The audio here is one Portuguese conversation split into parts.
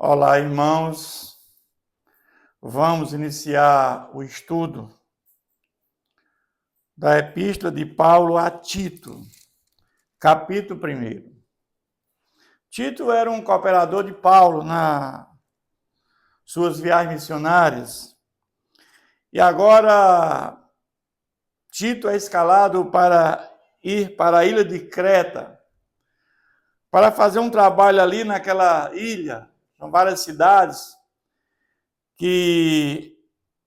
Olá, irmãos. Vamos iniciar o estudo da Epístola de Paulo a Tito, capítulo 1. Tito era um cooperador de Paulo nas suas viagens missionárias. E agora Tito é escalado para ir para a ilha de Creta, para fazer um trabalho ali naquela ilha. São várias cidades que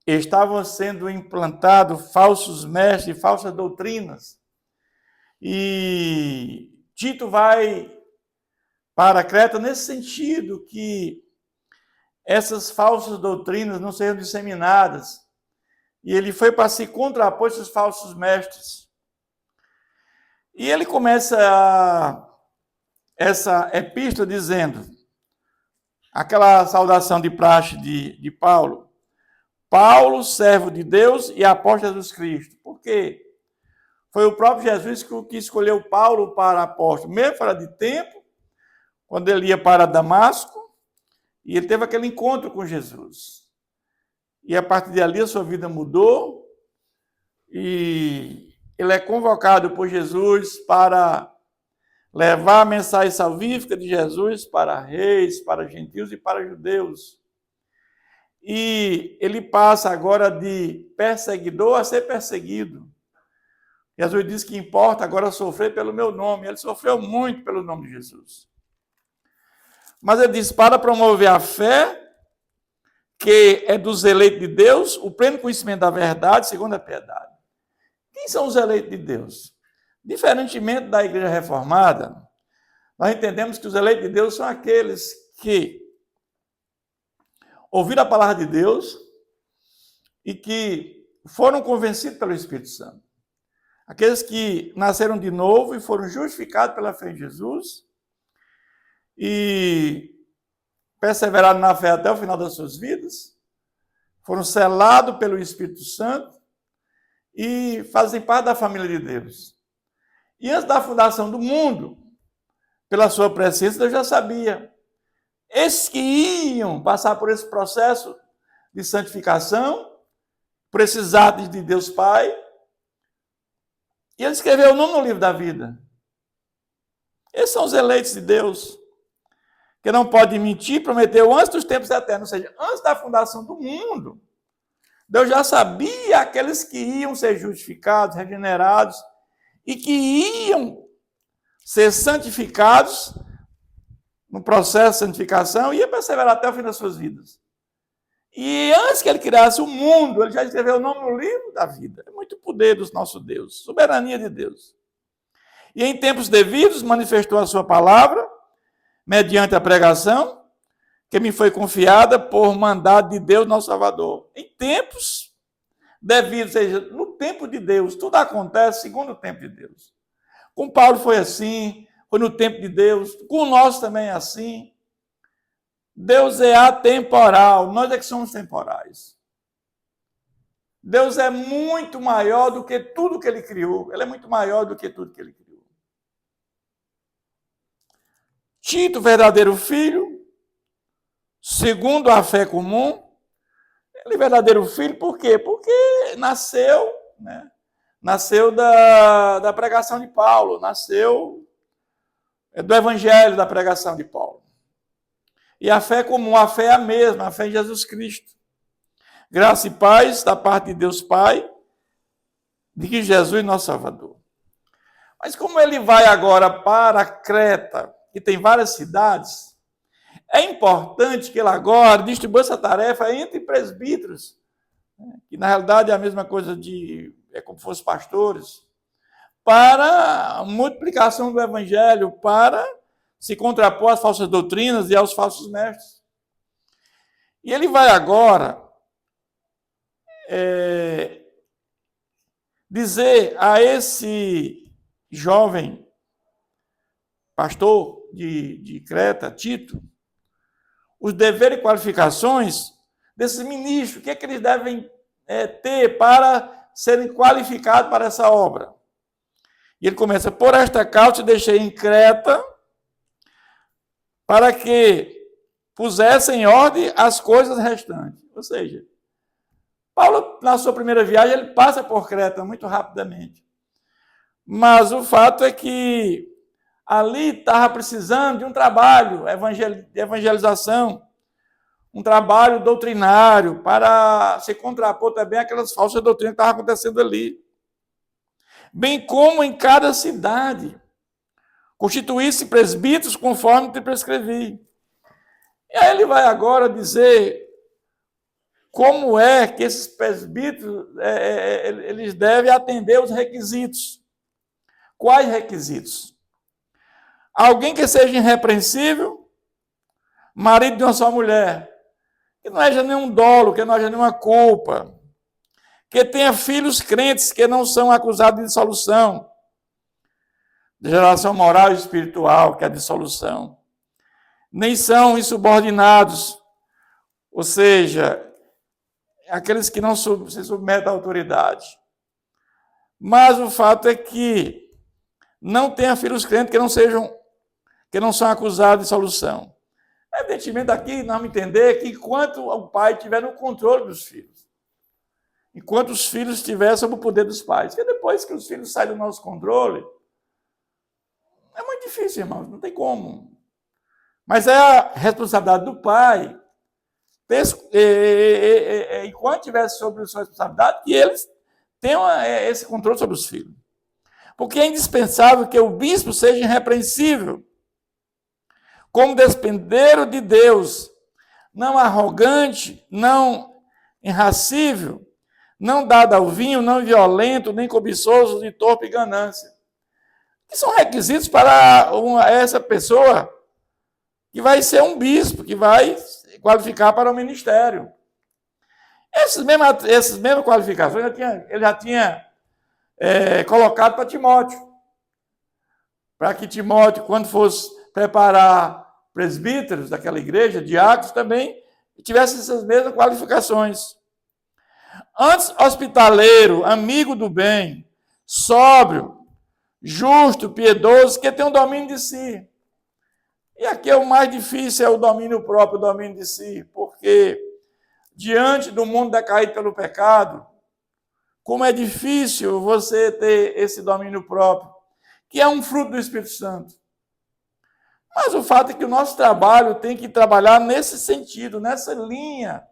estavam sendo implantados falsos mestres e falsas doutrinas. E Tito vai para Creta nesse sentido, que essas falsas doutrinas não sejam disseminadas. E ele foi para se contrapor esses falsos mestres. E ele começa essa epístola dizendo, aquela saudação de praxe de Paulo: Paulo, servo de Deus e apóstolo de Jesus Cristo. Por quê? Foi o próprio Jesus que escolheu Paulo para apóstolo, mesmo fora de tempo, quando ele ia para Damasco, e ele teve aquele encontro com Jesus. E a partir dali a sua vida mudou, e ele é convocado por Jesus para levar a mensagem salvífica de Jesus para reis, para gentios e para judeus. E ele passa agora de perseguidor a ser perseguido. Jesus diz que importa agora sofrer pelo meu nome. Ele sofreu muito pelo nome de Jesus. Mas ele diz, para promover a fé, que é dos eleitos de Deus, o pleno conhecimento da verdade, segundo a piedade. Quem são os eleitos de Deus? Diferentemente da Igreja Reformada, nós entendemos que os eleitos de Deus são aqueles que ouviram a palavra de Deus e que foram convencidos pelo Espírito Santo. Aqueles que nasceram de novo e foram justificados pela fé em Jesus e perseveraram na fé até o final das suas vidas, foram selados pelo Espírito Santo e fazem parte da família de Deus. E antes da fundação do mundo, pela sua presciência, Deus já sabia. Esses que iam passar por esse processo de santificação, por esses atos de Deus Pai, e ele escreveu o nome no livro da vida. Esses são os eleitos de Deus, que não pode mentir, prometeu antes dos tempos eternos, ou seja, antes da fundação do mundo. Deus já sabia aqueles que iam ser justificados, regenerados, e que iam ser santificados no processo de santificação e ia perseverar até o fim das suas vidas. E antes que ele criasse o mundo, ele já escreveu o nome no livro da vida. É muito poder do nosso Deus, soberania de Deus. E em tempos devidos manifestou a sua palavra, mediante a pregação, que me foi confiada por mandado de Deus, nosso Salvador. Em tempos devidos, ou seja, no tempo de Deus, tudo acontece segundo o tempo de Deus. Com Paulo foi assim, foi no tempo de Deus, com nós também é assim. Deus é atemporal, nós é que somos temporais. Deus é muito maior do que tudo que ele criou, ele é muito maior do que tudo que ele criou. Tito, verdadeiro filho, segundo a fé comum, ele é verdadeiro filho por quê? Porque nasceu, nasceu da pregação de Paulo, nasceu do evangelho da pregação de Paulo. E a fé comum, a fé é a mesma, a fé em Jesus Cristo. Graça e paz da parte de Deus Pai, de que Jesus é nosso Salvador. Mas como ele vai agora para Creta, que tem várias cidades, é importante que ele agora distribua essa tarefa entre presbíteros, que na realidade é a mesma coisa é como se fossem pastores, para a multiplicação do evangelho, para se contrapor às falsas doutrinas e aos falsos mestres. E ele vai agora dizer a esse jovem pastor de Creta, Tito, os deveres e qualificações desses ministros, o que é que eles devem ter para serem qualificados para essa obra. E ele começa, por esta causa te deixei em Creta, para que pusesse em ordem as coisas restantes. Ou seja, Paulo, na sua primeira viagem, ele passa por Creta muito rapidamente. Mas o fato é que ali estava precisando de um trabalho de evangelização, um trabalho doutrinário para se contrapor também àquelas falsas doutrinas que estavam acontecendo ali. Bem como em cada cidade, constituísse presbíteros conforme te prescrevi. E aí ele vai agora dizer como é que esses presbíteros eles devem atender os requisitos. Quais requisitos? Alguém que seja irrepreensível, marido de uma só mulher, que não haja nenhum dolo, que não haja nenhuma culpa, que tenha filhos crentes que não são acusados de dissolução, de geração moral e espiritual, que é a dissolução, nem são insubordinados, ou seja, aqueles que não se submetem à autoridade. Mas o fato é que não tenha filhos crentes que não são acusados de dissolução. Evidentemente, aqui nós vamos entender que enquanto o pai estiver no controle dos filhos, enquanto os filhos estiverem sob o poder dos pais, porque depois que os filhos saem do nosso controle, é muito difícil, irmãos, não tem como. Mas é a responsabilidade do pai, enquanto estiver sob sua responsabilidade, que eles tenham esse controle sobre os filhos. Porque é indispensável que o bispo seja irrepreensível, como despendeiro de Deus, não arrogante, não irracível, não dado ao vinho, não violento, nem cobiçoso de torpe ganância. Que são requisitos para essa pessoa que vai ser um bispo, que vai qualificar para o ministério. Essas mesmas qualificações ele já tinha colocado para Timóteo. Para que Timóteo, quando fosse preparar presbíteros daquela igreja, diáconos também, tivesse essas mesmas qualificações. Antes, hospitaleiro, amigo do bem, sóbrio, justo, piedoso, que tem um domínio de si. E aqui é o mais difícil, é o domínio próprio, o domínio de si, porque diante do mundo decaído pelo pecado, como é difícil você ter esse domínio próprio, que é um fruto do Espírito Santo. Mas o fato é que o nosso trabalho tem que trabalhar nesse sentido, nessa linha,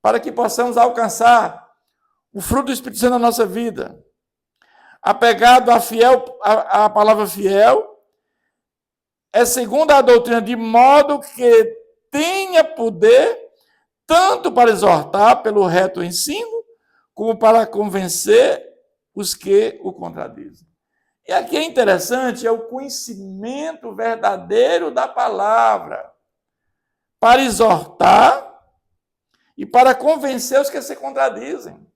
para que possamos alcançar o fruto do Espírito Santo na nossa vida. Apegado à palavra fiel, é segundo a doutrina, de modo que tenha poder tanto para exortar pelo reto ensino, como para convencer os que o contradizem. E aqui é interessante, é o conhecimento verdadeiro da palavra, para exortar e para convencer os que se contradizem.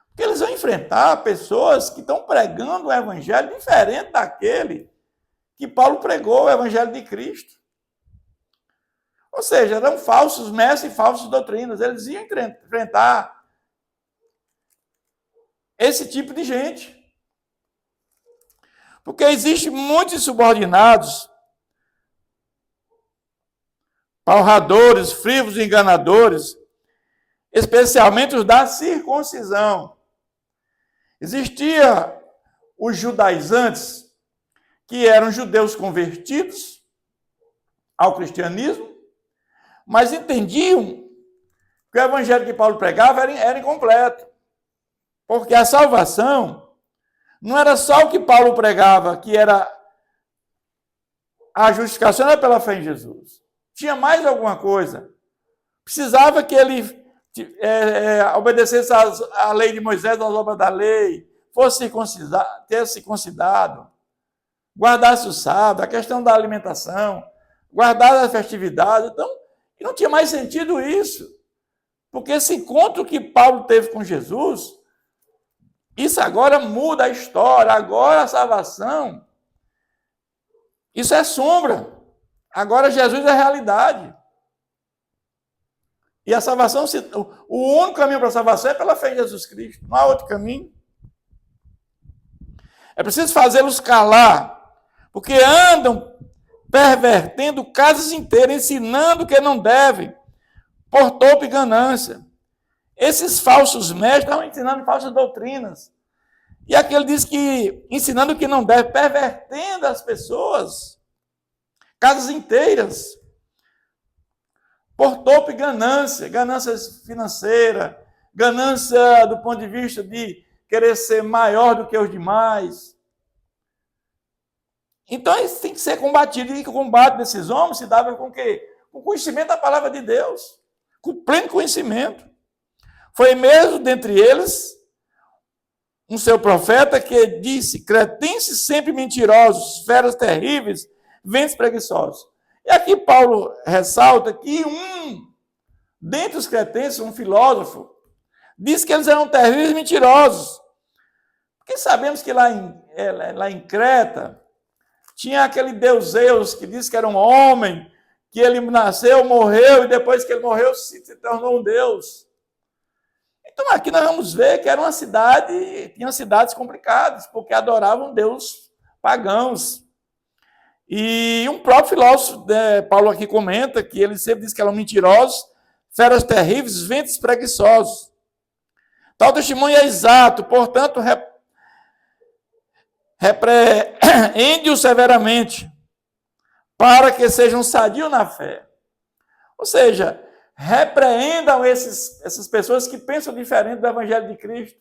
Porque eles vão enfrentar pessoas que estão pregando um evangelho diferente daquele que Paulo pregou, o evangelho de Cristo. Ou seja, eram falsos mestres e falsas doutrinas. Eles iam enfrentar esse tipo de gente. Porque existem muitos subordinados, palradores, frívolos e enganadores, especialmente os da circuncisão. Existia os judaizantes, que eram judeus convertidos ao cristianismo, mas entendiam que o evangelho que Paulo pregava era incompleto. Porque a salvação não era só o que Paulo pregava, que era a justificação era pela fé em Jesus. Tinha mais alguma coisa. Precisava que ele obedecesse à lei de Moisés, às obras da lei, fosse circuncidado, ter circuncidado, guardasse o sábado, a questão da alimentação, guardar as festividades. Então, não tinha mais sentido isso. Porque esse encontro que Paulo teve com Jesus, isso agora muda a história, agora a salvação, isso é sombra. Agora Jesus é realidade. E a salvação, o único caminho para a salvação é pela fé em Jesus Cristo. Não há outro caminho. É preciso fazê-los calar, porque andam pervertendo casas inteiras, ensinando que não devem, por topo e ganância. Esses falsos mestres estavam ensinando falsas doutrinas. E aqui ele diz que, ensinando que não deve, pervertendo as pessoas, casas inteiras, por topo e ganância, ganância financeira, ganância do ponto de vista de querer ser maior do que os demais. Então, isso tem que ser combatido. E o combate desses homens se dava com o quê? Com o conhecimento da palavra de Deus, com pleno conhecimento. Foi mesmo dentre eles um seu profeta que disse: cretenses sempre mentirosos, feras terríveis, ventos preguiçosos. E aqui Paulo ressalta que dentre os cretenses, um filósofo, disse que eles eram terríveis e mentirosos. Porque sabemos que lá em Creta tinha aquele deus Zeus que disse que era um homem, que ele nasceu, morreu, e depois que ele morreu se tornou um deus. Então aqui nós vamos ver que era uma cidade, tinha cidades complicadas, porque adoravam deus pagãos. E um próprio filósofo, Paulo aqui comenta, que ele sempre diz que eram mentirosos, feras terríveis, ventos preguiçosos. Tal testemunho é exato, portanto, repreende-o severamente, para que sejam sadios na fé. Ou seja, repreendam essas pessoas que pensam diferente do Evangelho de Cristo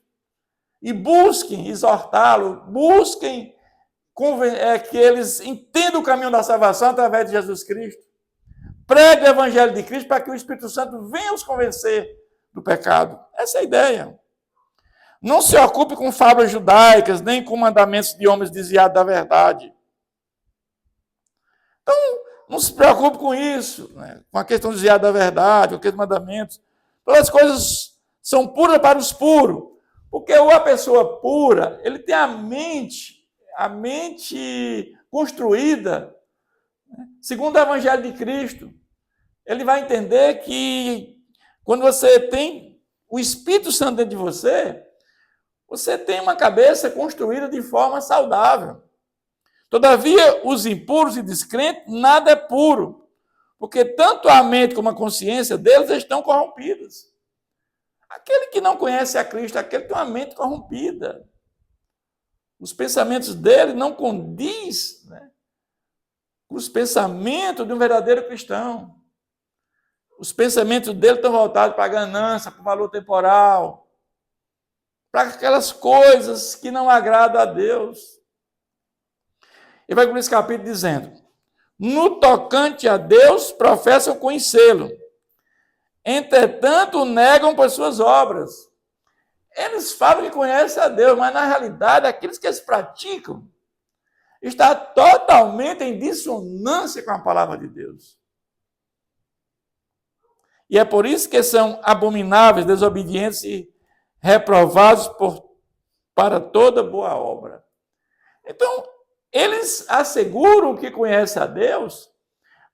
e busquem exortá-lo, busquem que eles entendam o caminho da salvação através de Jesus Cristo. Pregue o Evangelho de Cristo para que o Espírito Santo venha os convencer do pecado. Essa é a ideia. Não se ocupe com fábulas judaicas, nem com mandamentos de homens desviados da verdade. Então, não se preocupe com isso, né? Com a questão desviada da verdade, com aqueles mandamentos. Todas as coisas são puras para os puros. Porque a pessoa pura, ele tem a mente construída, né, segundo o Evangelho de Cristo. Ele vai entender que quando você tem o Espírito Santo dentro de você, você tem uma cabeça construída de forma saudável. Todavia, os impuros e descrentes, nada é puro, porque tanto a mente como a consciência deles estão corrompidas. Aquele que não conhece a Cristo, aquele que tem uma mente corrompida. Os pensamentos dele não condiz, né, com os pensamentos de um verdadeiro cristão. Os pensamentos dele estão voltados para a ganância, para o valor temporal, para aquelas coisas que não agradam a Deus. Ele vai por esse capítulo dizendo: no tocante a Deus, professam conhecê-lo, entretanto negam por suas obras. Eles falam que conhecem a Deus, mas na realidade aqueles que eles praticam está totalmente em dissonância com a palavra de Deus. E é por isso que são abomináveis, desobedientes e reprovados para toda boa obra. Então, eles asseguram que conhecem a Deus,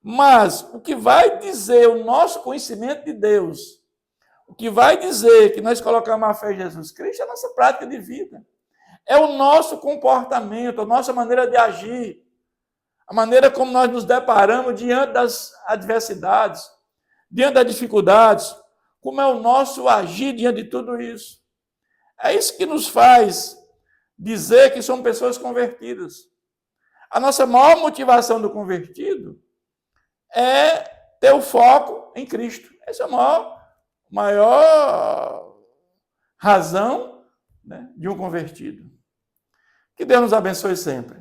mas o que vai dizer o nosso conhecimento de Deus, o que vai dizer que nós colocamos a fé em Jesus Cristo, é a nossa prática de vida. É o nosso comportamento, a nossa maneira de agir, a maneira como nós nos deparamos diante das adversidades, diante das dificuldades, como é o nosso agir diante de tudo isso. É isso que nos faz dizer que somos pessoas convertidas. A nossa maior motivação do convertido é ter o foco em Cristo. Essa é a maior razão, né, de um convertido. Que Deus nos abençoe sempre.